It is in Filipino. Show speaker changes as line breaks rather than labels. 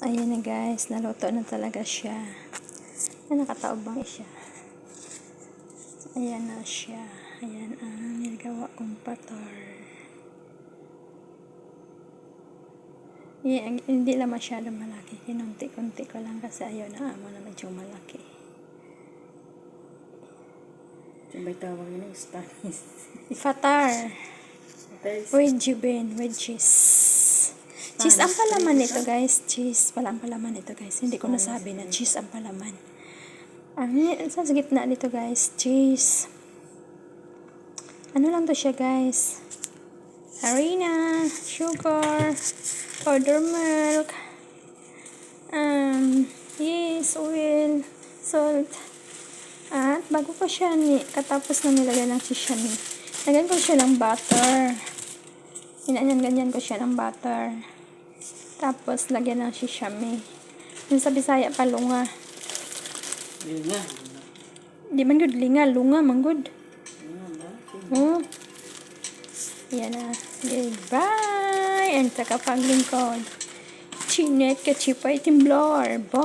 Ayan na guys, naluto na talaga siya. Nakataob bang siya? Ayan na siya. Ayan ang nilagawa kong patar. Hindi lang masyadong malaki. Kinunti-kunti ko lang kasi ayaw na amo na medyo malaki.
Sabay tawag yun yung Spanish.
Patar. With jubin, with cheese. Cheese ang palaman nito guys. Cheese pala ang palaman nito guys. Hindi ko nasabi na cheese ang palaman. Sa gitna nito guys, cheese. Ano lang to siya guys? Harina, sugar, powder milk, yes, oil, salt. At bago ko siya katapos na nilagay ng cheese siya lagyan ko siya ng butter. Ganyan ko siya ng butter. Tapos lagyan ng sesame. Yung sa Bisaya pa lunga.
Linga.
Di man gud linga, lunga man gud. Yan na. Goodbye! And sa kapaglingkod. Chinet ka chipay timblor. Bye!